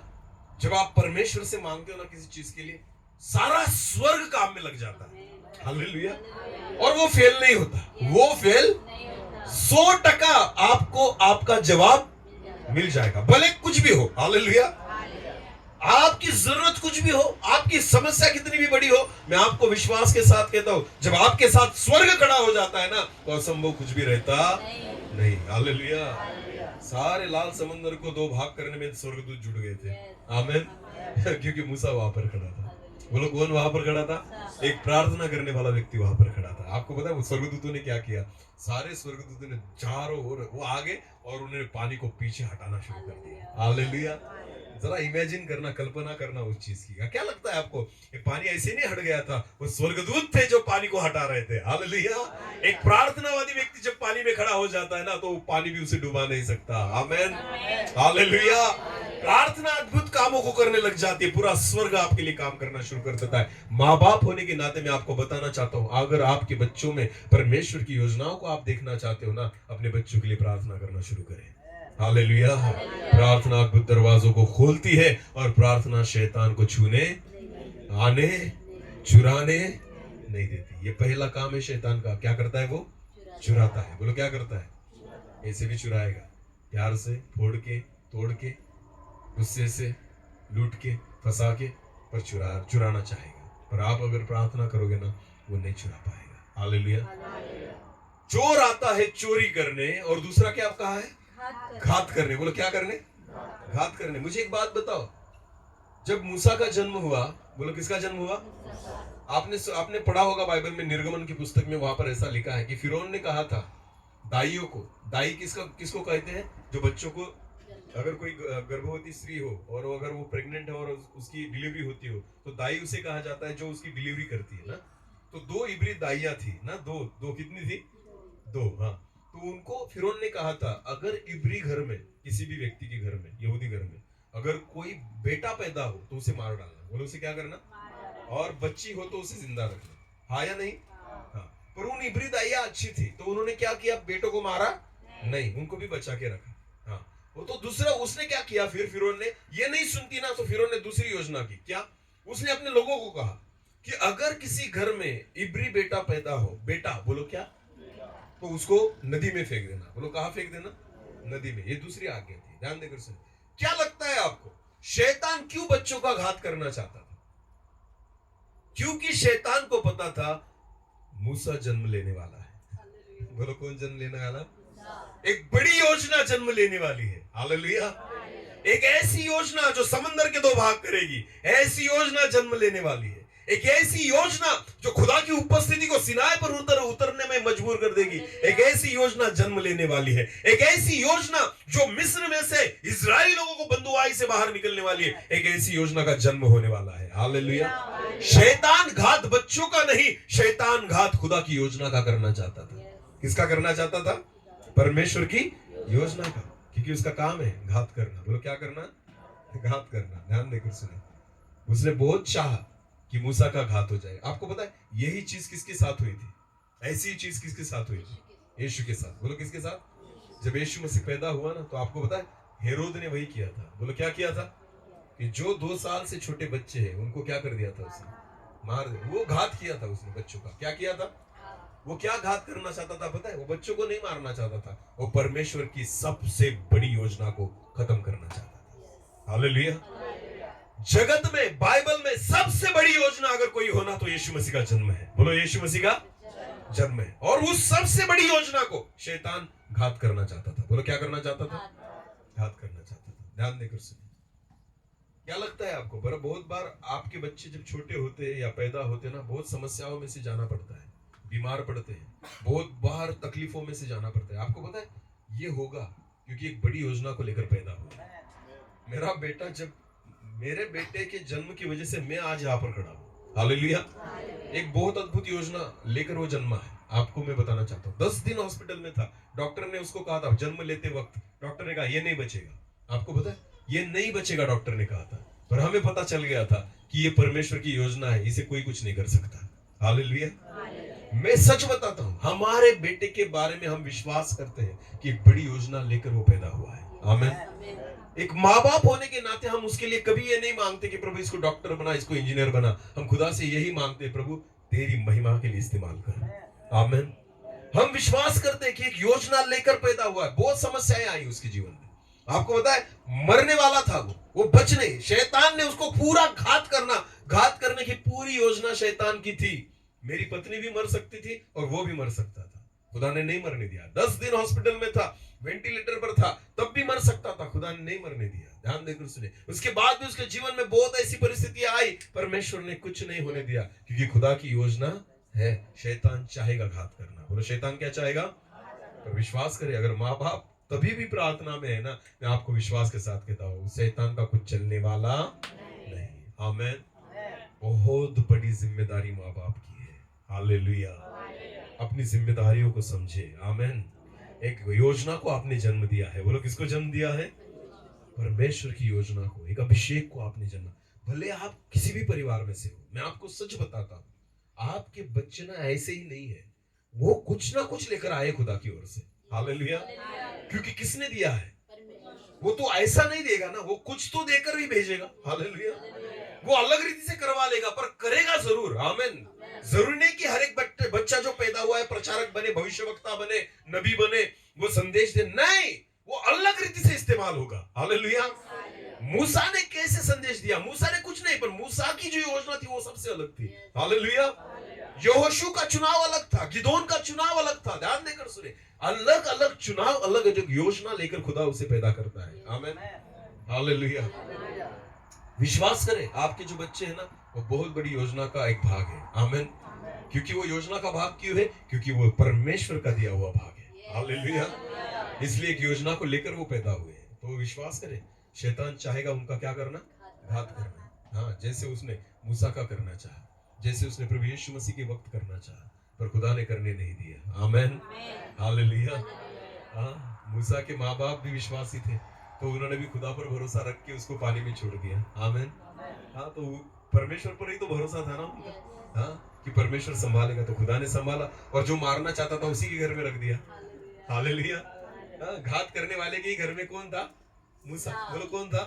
जब आप परमेश्वर से मांगते हो ना किसी चीज के लिए, सारा स्वर्ग काम में लग जाता है। हालेलुया। और वो फेल नहीं होता, वो फेल 100% आपको आपका जवाब मिल जाएगा, भले कुछ भी हो। हालेलुया। आपकी जरूरत कुछ भी हो, आपकी समस्या कितनी भी बड़ी हो, मैं आपको विश्वास के साथ कहता हूं, जब आपके साथ स्वर्ग खड़ा हो जाता है ना तो असंभव कुछ भी रहता नहीं। हालेलुया। सारे लाल समंदर को दो भाग करने में स्वर्गदूत जुड़ गए थे। आमीन। क्योंकि मूसा वहां पर खड़ा था। बोलो कौन वहां पर खड़ा था? एक प्रार्थना करने वाला व्यक्ति वहां पर खड़ा था। आपको पता है वो स्वर्गदूतों ने क्या किया? सारे स्वर्गदूतों ने चारों ओर वो आगे और उन्होंने पानी को पीछे हटाना शुरू कर दिया। हालेलुया। जरा इमेजिन करना, कल्पना करना उस चीज की। क्या लगता है आपको? ये पानी ऐसे नहीं हट गया था, वो स्वर्गदूत थे जो पानी को हटा रहे थे। हालेलुया। एक प्रार्थनावादी व्यक्ति जब पानी में खड़ा हो जाता है ना तो वो पानी भी उसे डुबा नहीं सकता। आमीन। हालेलुया। प्रार्थना अद्भुत कामों को करने लग जाती है, पूरा स्वर्ग आपके लिए काम करना शुरू कर देता है। माँ बाप होने के नाते मैं आपको बताना चाहता हूं, अगर आपके बच्चों में परमेश्वर की योजनाओं को आप देखना चाहते हो ना, अपने बच्चों के लिए प्रार्थना करना शुरू करें। हालेलुया। प्रार्थना अद्भुत दरवाजों को खोलती है और प्रार्थना शैतान को छूने, आने, चुराने नहीं देती। ये पहला काम है शैतान का। क्या करता है वो? चुराता है। बोलो क्या करता है? ऐसे भी चुराएगा, प्यार से फोड़ के, तोड़ के, गुस्से से, लूट के, फंसा के, पर चुराना चाहेगा। पर आप अगर प्रार्थना करोगे ना, वो नहीं चुरा पाएगा। हालेलुया। चोर आता है चोरी करने, और दूसरा क्या आप कहा है? घात करने। बोलो क्या करने? घात करने। मुझे एक बात बताओ, जब मूसा का जन्म हुआ, बोलो किसका जन्म हुआ? आपने पढ़ा होगा बाइबल में, निर्गमन की पुस्तक में, वहां पर ऐसा लिखा है कि फिरौन ने कहा था दाइयों को, दाई किसको कहते हैं? जो बच्चों को, अगर कोई गर्भवती स्त्री हो और अगर वो प्रेग्नेंट है और उसकी डिलीवरी होती हो तो दाई उसे कहा जाता है जो उसकी डिलीवरी करती है ना। तो 2 इब्री दाइयां थी ना, दो कितनी थी? 2। हाँ। तो उनको फिरौन ने कहा था, अगर इब्री घर में, किसी भी व्यक्ति के घर में, यहूदी घर में, अगर कोई बेटा पैदा हो तो उसे मार डालना। बोलो उसे क्या करना? और बच्ची हो तो उसे जिंदा रखना। हाँ या नहीं? हाँ। पर उन इब्री दाइया अच्छी थी तो उन्होंने क्या किया? बेटों को मारा नहीं, उनको भी बचा के रखा। हाँ। वो तो दूसरा उसने क्या किया? फिर फिरौन ने ये नहीं सुनती ना, तो फिरौन ने दूसरी योजना की। क्या? उसने अपने लोगों को कहा कि अगर किसी घर में इब्री बेटा पैदा हो, बेटा बोलो क्या, तो उसको नदी में फेंक देना। बोलो कहां फेंक देना? नदी में। ये दूसरी आज्ञा थी। ध्यान देकर सुन। क्या लगता है आपको शैतान क्यों बच्चों का घात करना चाहता था? क्योंकि शैतान को पता था मूसा जन्म लेने वाला है। बोलो कौन जन्म लेने वाला? एक बड़ी योजना जन्म लेने वाली है। हालेलुया। एक ऐसी योजना जो समंदर के 2 भाग करेगी, ऐसी योजना जन्म लेने वाली है। एक ऐसी योजना जो खुदा की उपस्थिति को सिनाई पर उतरने में मजबूर कर देगी। एक ऐसी योजना जन्म लेने वाली है। एक ऐसी योजना जो मिस्र में से इजरायली लोगों को बंदुआई से बाहर निकलने वाली है। एक ऐसी योजना का जन्म होने वाला है। हालेलुया। शैतान घात बच्चों का नहीं, शैतान घात खुदा की योजना का करना चाहता था। किसका करना चाहता था? परमेश्वर की योजना का। क्योंकि उसका काम है घात करना। बोलो क्या करना? घात करना। ध्यान देकर सुने। उसने बहुत चाहा कि मूसा का घात हो जाए। आपको पता है यही चीज किसके साथ हुई थी? ऐसी चीज किसके साथ हुई थी? यीशु के साथ। बोलो किसके साथ? जब यीशु मसीह पैदा हुआ ना, तो आपको पता है हेरोद ने वही किया था। बोलो क्या किया था? कि जो 2 साल से छोटे बच्चे हैं उनको क्या कर दिया था? उसने मार दिया। वो घात किया था उसने बच्चों का। क्या किया था? वो क्या घात करना चाहता था पता है? वो बच्चों को नहीं मारना चाहता था, वो परमेश्वर की सबसे बड़ी योजना को खत्म करना चाहता था। हालेलुया। जगत में, बाइबल में सबसे बड़ी योजना अगर कोई होना तो यीशु मसीह का जन्म है। बोलो यीशु मसीह का। जन्म है। और उस सबसे बड़ी योजना को शैतान घात करना चाहता था। बोलो क्या करना चाहता था? घात करना चाहता था। ध्यान देकर सुनिए। क्या लगता है आपको? बहुत बार आपके बच्चे जब छोटे होते हैं या पैदा होते हैं ना, बहुत समस्याओं में से जाना पड़ता है, बीमार पड़ते हैं, बहुत बाहर तकलीफों में से जाना पड़ता है। आपको पता है ये होगा क्योंकि एक बड़ी योजना को लेकर पैदा हुआ। मेरा बेटा जब मेरे बेटे के जन्म की वजह से मैं आज यहाँ पर खड़ा हूँ। हालेलुया। एक बहुत अद्भुत योजना लेकर वो जन्मा है। आपको मैं बताना चाहता हूँ, 10 दिन हॉस्पिटल में था। डॉक्टर ने उसको कहा था, जन्म लेते वक्त डॉक्टर ने कहा ये नहीं बचेगा। आपको पता है ये नहीं बचेगा, डॉक्टर ने कहा था। पर हमें पता चल गया था कि ये परमेश्वर की योजना है, इसे कोई कुछ नहीं कर सकता। हालेलुया। मैं सच बताता हूँ, हमारे बेटे के बारे में हम विश्वास करते हैं कि एक बड़ी योजना लेकर वो पैदा हुआ है। आमीन। एक माँ बाप होने के नाते हम उसके लिए कभी ये नहीं मांगते कि प्रभु इसको डॉक्टर बना, इसको इंजीनियर बना। हम खुदा से यही मांगते हैं, प्रभु तेरी महिमा के लिए इस्तेमाल कर। आमीन। हम विश्वास करते हैं कि एक योजना लेकर पैदा हुआ है। बहुत समस्याएं आई उसके जीवन में। आपको पता है मरने वाला था वो बच नहीं। शैतान ने उसको पूरा घात करने की पूरी योजना शैतान की थी। मेरी पत्नी भी मर सकती थी और वो भी मर सकता था, खुदा ने नहीं मरने दिया। 10 दिन हॉस्पिटल में था, वेंटिलेटर पर था, तब भी मर सकता था, खुदा ने नहीं मरने दिया। ध्यान देकर सुने। उसके बाद भी उसके जीवन में बहुत ऐसी परिस्थितियां आई, परमेश्वर ने कुछ नहीं होने दिया, क्योंकि खुदा की योजना है। शैतान चाहेगा घात करना। बोलो शैतान क्या चाहेगा? पर विश्वास करे, अगर माँ बाप तभी भी प्रार्थना में है ना, मैं आपको विश्वास के साथ कहता हूँ शैतान का कुछ चलने वाला नहीं। आमीन। बहुत बड़ी जिम्मेदारी माँ बाप की है। हालेलुया। अपनी जिम्मेदारियों को समझे। आमीन। एक योजना को आपने जन्म दिया है। बोलो किसको जन्म दिया है? परमेश्वर की योजना को, एक अभिषेक को आपने जन्म। भले आप किसी भी परिवार में से हो, मैं आपको सच बताता हूँ, आपके बच्चे ना ऐसे ही नहीं है, वो कुछ ना कुछ लेकर आए खुदा की ओर से। हालेलुया। क्योंकि किसने दिया है? वो तो ऐसा नहीं देगा ना, वो कुछ तो देकर ही भेजेगा। हालेलुया। वो अलग रीति से करवा लेगा, पर करेगा जरूर। आमीन। जरूरी नहीं कि हर एक बच्चा जो पैदा हुआ है प्रचारक बने, भविष्यवक्ता बने, नबी बने, वो संदेश दे। नहीं, वो अलग रीति से इस्तेमाल होगा। हालेलुया। मूसा ने कैसे संदेश दिया? मूसा ने कुछ नहीं, पर मूसा की जो योजना थी वो सबसे अलग थी। हालेलुया। यहोशू का चुनाव अलग था, गिदोन का चुनाव अलग था। ध्यान देकर सुने। अलग अलग चुनाव, अलग अलग योजना लेकर खुदा उसे पैदा करता है। आमीन। हालेलुया। विश्वास करें, आपके जो बच्चे हैं ना, वो बहुत बड़ी योजना का एक भाग है। आमीन। क्योंकि वो योजना का भाग क्यों है? क्योंकि वो परमेश्वर का दिया हुआ भाग है। हालेलुया। इसलिए एक योजना को लेकर वो पैदा हुए हैं। तो विश्वास करें, शैतान चाहेगा उनका क्या करना? घात करना। हाँ, जैसे उसने मूसा का करना चाहा, जैसे उसने प्रभु यीशु मसीह के वक्त करना चाहा, पर खुदा ने करने नहीं दिया। आमीन। हालेलुया। हाँ, मूसा के माँ बाप भी विश्वासी थे, तो उन्होंने भी खुदा पर भरोसा रख के उसको पानी में छोड़ दिया। आमीन। हाँ, तो परमेश्वर पर ही तो भरोसा था ना उनका। हाँ, कि परमेश्वर संभालेगा, तो खुदा ने संभाला। और जो मारना चाहता था उसी के घर में रख दिया। हालेलुया। हाँ, घात करने वाले के घर में कौन था? मूसा। बोलो कौन था?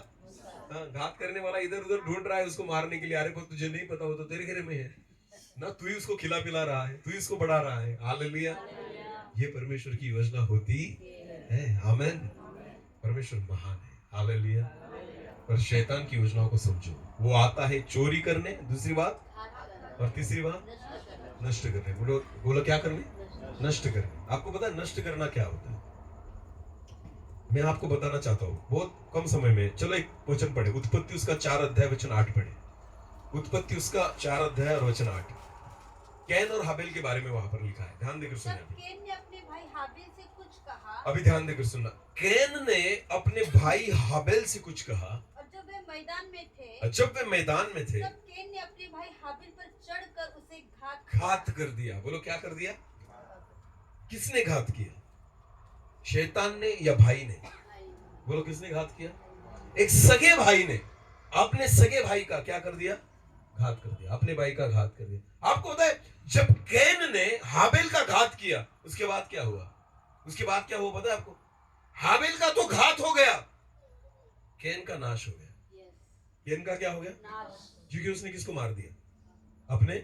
हाँ, घात करने वाला इधर उधर ढूंढ रहा है उसको मारने के लिए। अरे पर तुझे नहीं पता, हो तो तेरे घर में है ना, तू ही उसको खिला पिला रहा है, तू ही उसको बढ़ा रहा है। हालेलुया। ये परमेश्वर की योजना होती है। आमीन। परमेश्वर महान है। हालेलुया। पर शैतान की योजनाओं को समझो, वो आता है चोरी करने, दूसरी बात, और तीसरी बात नष्ट करने। बोलो बोलो क्या करने? नष्ट करने। आपको पता है नष्ट करना क्या होता है? मैं आपको बताना चाहता हूँ बहुत कम समय में। चलो एक वचन पढ़े, उत्पत्ति उसका 4 अध्याय वचन 8 पढ़े। उत्पत्ति उसका 4 अध्याय और वचन 8। कैन और हाबेल के बारे में वहां पर लिखा है। ध्यान देकर सुनिए। कैन ने अपने भाई हाबिल से कुछ कहा। अभी ध्यान देकर सुनना। कैन ने अपने भाई हाबेल से कुछ कहा, और जब वे मैदान में थे, तब कैन ने अपने भाई हाबिल पर चढ़कर उसे घात कर दिया। बोलो क्या कर दिया? किसने घात किया? शैतान ने या भाई ने? बोलो किसने घात किया? एक सगे भाई ने अपने सगे भाई का क्या कर दिया? घात कर दिया। अपने भाई का घात कर दिया। आपको पता है जब कैन ने हाबेल का घात किया, उसके बाद क्या हुआ? पता है आपको? हाबेल का तो घात हो गया, कैन का नाश हो गया। कैन का क्या हो गया? क्योंकि उसने किसको मार दिया? अपने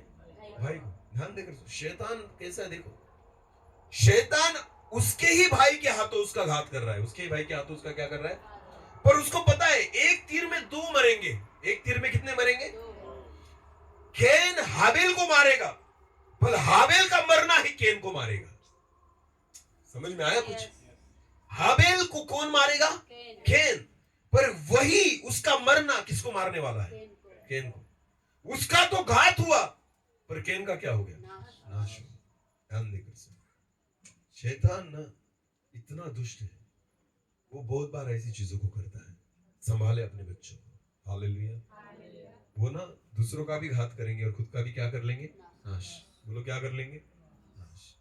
भाई को। ध्यान देकर, शैतान कैसा है देखो। शैतान उसके ही भाई के हाथों उसका घात कर रहा है, उसके ही भाई के हाथों उसका क्या कर रहा है? पर उसको पता है एक तीर में 2 मरेंगे। एक तीर में कितने मरेंगे? कैन हाबेल को मारेगा, पर हाबेल का मरना ही केन को मारेगा। समझ में आया कुछ? हाबेल को कौन मारेगा? केन। पर वही उसका मरना किसको मारने वाला है? केन को। उसका तो घात हुआ, पर केन का क्या हो गया? नाश हो गया। ध्यान देकर सुनो, शैतान ना इतना दुष्ट है, वो बहुत बार ऐसी चीजों को करता है। संभाले अपने बच्चों को। हालेलुया। वो ना दूसरों का भी घात करेंगे और खुद का भी क्या कर लेंगे? नाश। बोलो क्या कर लेंगे? नाश।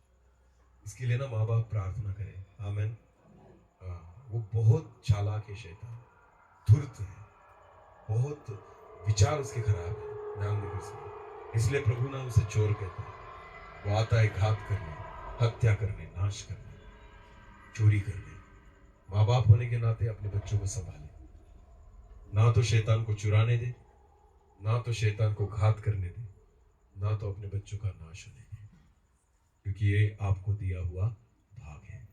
इसके लिए ना माँ बाप प्रार्थना करें। आमीन। वो बहुत चालाक है शैतान, धूर्त है, बहुत विचार उसके खराब है। ध्यान देकर सुनो, इसलिए प्रभु ना उसे चोर कहता है। वो आता है घात करने, हत्या करने, नाश करने, चोरी करने। माँ बाप होने के नाते अपने बच्चों को संभाले, ना तो शैतान को चुराने दे, ना तो शैतान को घात करने दे, ना तो अपने बच्चों का नाश होने दे, क्योंकि ये आपको दिया हुआ भाग है,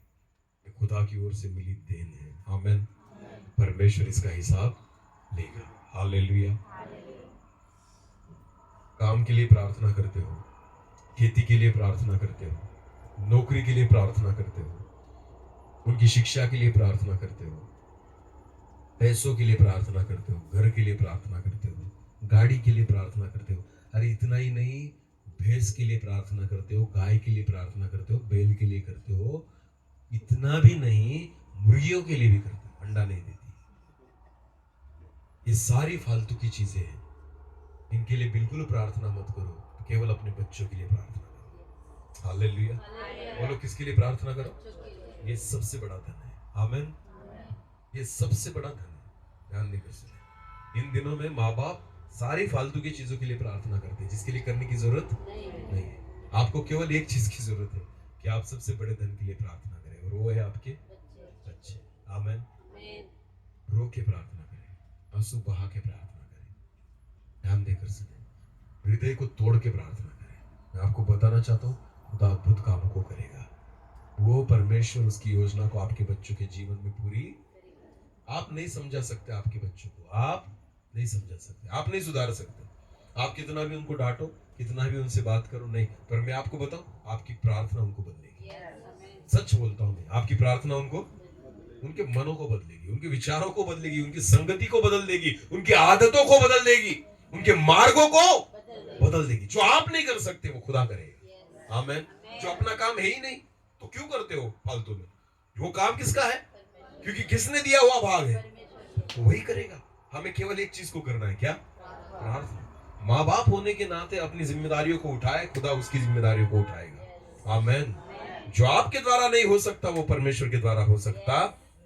ये खुदा की ओर से मिली देन है। आमीन। परमेश्वर इसका हिसाब लेगा। हालेलुया। काम के लिए प्रार्थना करते हो, खेती के लिए प्रार्थना करते हो, नौकरी के लिए प्रार्थना करते हो, उनकी शिक्षा के लिए प्रार्थना करते हो, पैसों के लिए प्रार्थना करते हो, घर के लिए प्रार्थना करते हो, गाड़ी के लिए प्रार्थना करते हो। अरे इतना ही नहीं, भैंस के लिए प्रार्थना करते हो, गाय के लिए प्रार्थना करते हो, बैल के लिए करते हो। इतना भी नहीं, मुर्गियों के लिए भी करते हो, अंडा नहीं देती। ये सारी फालतू की चीजें हैं, इनके लिए बिल्कुल प्रार्थना मत करो, केवल अपने बच्चों के लिए प्रार्थना करो। हालेलुया। बोलो किसके लिए प्रार्थना करो? ये सबसे बड़ा धन है। आमीन। ये सबसे बड़ा धन है। ध्यान देकर सुनिए, इन दिनों में माँ बाप सारी फालतू की चीजों के लिए प्रार्थना करते हैं, जिसके लिए करने की जरूरत नहीं है। आपको केवल एक चीज की जरूरत है कि आप सबसे बड़े धन के लिए प्रार्थना करें, और वो है आपके बच्चे। आमीन। रो के प्रार्थना करें, आंसू बहा के प्रार्थना करें, ध्यान देकर सुने, हृदय को तोड़ के प्रार्थना करें। मैं आपको बताना चाहता हूँ, खुदा अद्भुत कामों को करेगा। वो परमेश्वर उसकी योजना को आपके बच्चों के जीवन में पूरी, आप नहीं समझा सकते आपके बच्चों को, आप नहीं समझा सकते, आप नहीं सुधार सकते। आप कितना भी उनको डांटो, कितना भी उनसे बात करो, नहीं। पर मैं आपको बताऊं, आपकी प्रार्थना उनको बदलेगी। सच बोलता हूं मैं, आपकी प्रार्थना उनको, उनके मनों को बदलेगी, उनके विचारों को बदलेगी, उनकी संगति को बदल देगी, उनकी आदतों को बदल देगी, उनके मार्गों को बदल देगी। जो आप नहीं कर सकते वो खुदा करेगा। आमीन। जो अपना काम है ही नहीं तो क्यों करते हो फालतू में? वो काम किसका है? क्योंकि किसने दिया हुआ भाग है, तो वही करेगा। हमें केवल एक चीज को करना है, क्या? प्रार्थना। माँ बाप होने के नाते अपनी जिम्मेदारियों को उठाए, खुदा उसकी जिम्मेदारियों को उठाएगा। आमीन। जो आपके द्वारा नहीं हो सकता वो परमेश्वर के द्वारा हो सकता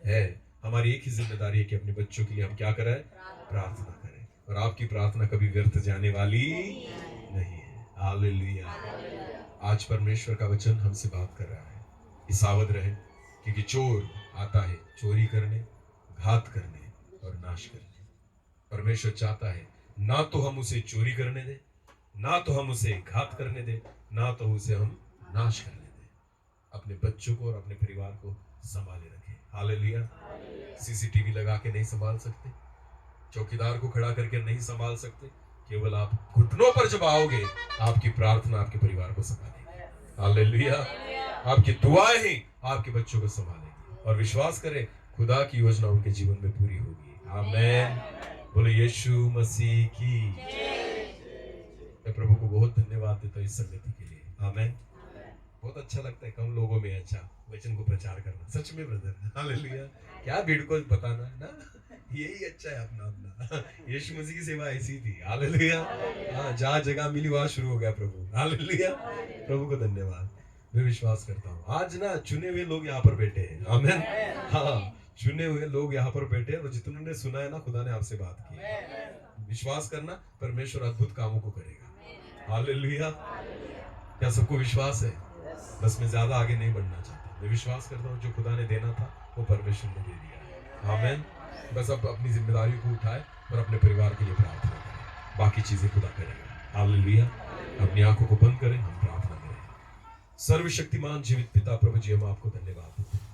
है। हमारी एक ही जिम्मेदारी है कि अपने बच्चों के लिए हम क्या करें? प्रार्थना करें। और आपकी प्रार्थना कभी व्यर्थ जाने वाली नहीं है। हालेलुया। आज परमेश्वर का वचन हमसे बात कर रहा है कि सावध रहें, क्योंकि चोर आता है चोरी करने, घात करने और नाश करने। परमेश्वर चाहता है ना तो हम उसे चोरी करने दें, ना तो हम उसे घात करने दें, ना तो उसे हम नाश करने दें। अपने बच्चों को और अपने परिवार को संभाले रखें। हालेलुया। सीसीटीवी लगा के नहीं संभाल सकते, चौकीदार को खड़ा करके नहीं संभाल सकते, केवल आप घुटनों पर जब आओगे, आपकी प्रार्थना आपके परिवार को संभालेगी। हालेलुया। आपकी दुआएं ही आपके बच्चों को संभालेगी, और विश्वास करें खुदा की योजना उनके जीवन में पूरी होगी। आमीन। बोलो यीशु मसीह की। मैं प्रभु को बहुत धन्यवाद देता हूँ इस संगति के लिए। आमीन। बहुत अच्छा लगता है कम लोगों में अच्छा वचन को प्रचार करना, सच में ब्रदर। हालेलुया। क्या भीड़ को बताना है ना, यही अच्छा है अपना अपना। यीशु मसीह की सेवा ऐसी थी। हालेलुया। हाँ, जहाँ जगह मिली वहां शुरू हो गया प्रभु। हालेलुया। प्रभु को धन्यवाद। मैं विश्वास करता हूँ आज ना चुने हुए लोग यहाँ पर बैठे हैं। आमीन। हाँ, चुने हुए लोग यहाँ पर बैठे हैं, और जितनों ने सुना है ना, खुदा ने आपसे बात की। विश्वास करना, परमेश्वर अद्भुत कामों को करेगा। हालेलुया। क्या सबको विश्वास है? बस मैं ज्यादा आगे नहीं बढ़ना चाहता। मैं विश्वास करता हूँ जो खुदा ने देना था वो परमेश्वर ने दे दिया। आमीन। बस अब अपनी जिम्मेदारी को उठाए और अपने परिवार के लिए प्रार्थना करें, बाकी चीजें खुदा करेगा। हालेलुया। अपनी आंखों को बंद करें, हम प्रार्थना करें। सर्वशक्तिमान जीवित पिता प्रभु जी, हम आपको धन्यवाद देते हैं,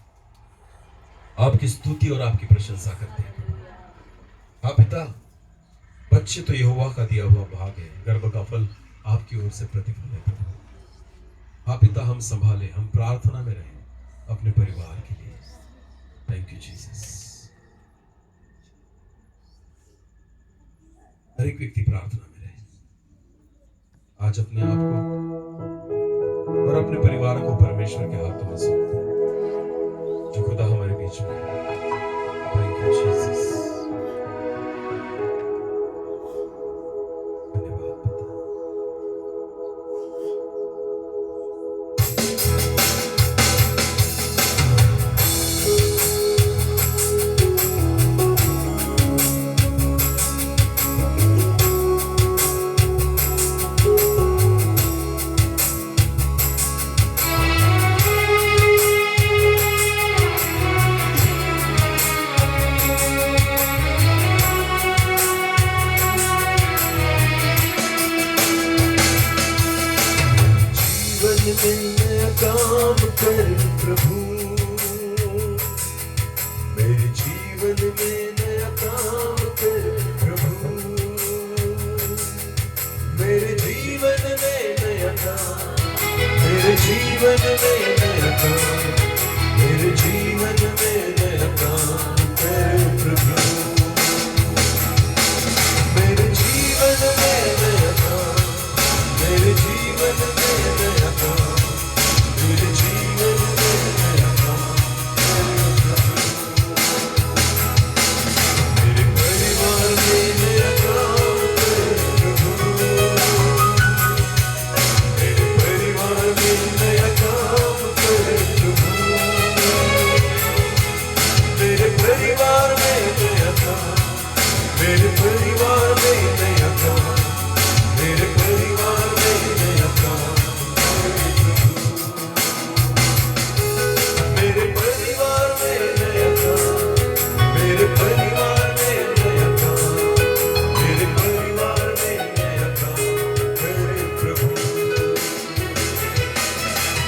आपकी स्तुति और आपकी प्रशंसा करते हैं। हाँ पिता, बच्चे तो यहोवा का दिया हुआ भाग है, गर्भ का फल आपकी ओर से प्रतिफल है प्रभु। हाँ पिता, हम संभाले, हम प्रार्थना में रहे अपने परिवार के लिए। Thank you Jesus. हर एक व्यक्ति प्रार्थना में रहे। आज अपने आप को और अपने परिवार को परमेश्वर के हाथों में सौंप दें, जो खुदा हमारे बीच में है। Thank you Jesus. धन्यवाद पिता। काम कर प्रभु, मेरे जीवन में नया काम कर प्रभु, मेरे जीवन में नया काम, मेरे जीवन में नया काम, मेरे जीवन में नया काम कर प्रभु, मेरे जीवन में नया काम, मेरे जीवन में नया काम, मेरे जीवन में नया काम, मेरे परिवार में नया काम कर प्रभु, मेरे परिवार में नया काम कर प्रभु, मेरे परिवार में नया काम, मेरे परिवार में नया काम, मेरे परिवार में नया काम, मेरे परिवार में नया काम, मेरे परिवार में नया काम, मेरे परिवार में नया काम करे प्रभु,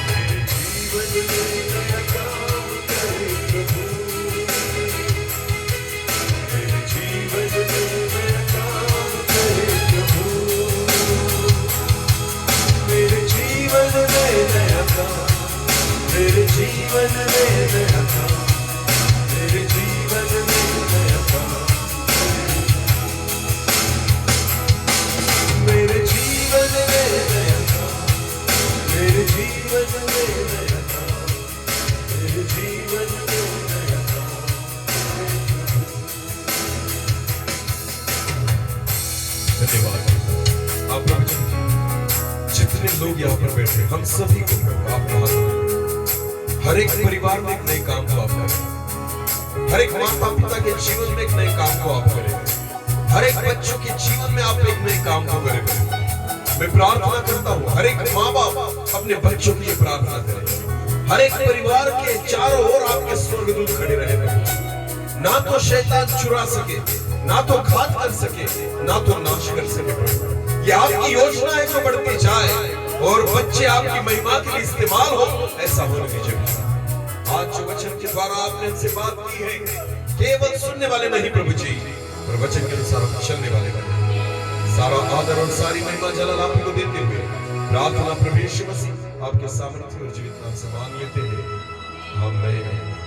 मेरे जीवन में नया काम करे प्रभु, मेरे जीवन में नया काम करे प्रभु, मेरे जीवन में नया काम, मेरे जीवन में नया काम, मेरे जीवन में नया काम, मेरे जीवन में नया काम, मेरे जीवन में नया काम, मेरे जीवन में नया काम। धन्यवाद। आप प्रवचन जितने लोग यहाँ पर बैठे, हम सभी को आप हाथ में, हर एक परिवार में एक नए काम को आप करें, हर एक माता पिता के जीवन में एक नए काम को आप करें, हर एक बच्चों के जीवन में आप एक नए काम को करें। मैं प्रार्थना करता हूँ हर एक माँ बाप अपने बच्चों के लिए प्रार्थना करें, हर एक परिवार के चारों ओर आपके स्वर्गदूत खड़े रहे, ना तो शैतान चुरा सके, ना तो घात कर सके, ना तो नाश कर सके। ये आपकी योजना है जो बढ़ती जाए और बच्चे आपकी महिमा के लिए इस्तेमाल हो, ऐसा होने दीजिए। आज जो वचन के द्वारा आपने इनसे बात की है, केवल सुनने वाले नहीं प्रभु जी, पर वचन के अनुसार चलने वाले बने। सारा आदर और सारी महिमा जलाल आपको देते हुए प्रार्थना प्रभु यीशु मसीह आपके सामर्थ्य और जीवित नाम से मांग लेते हैं। आमीन।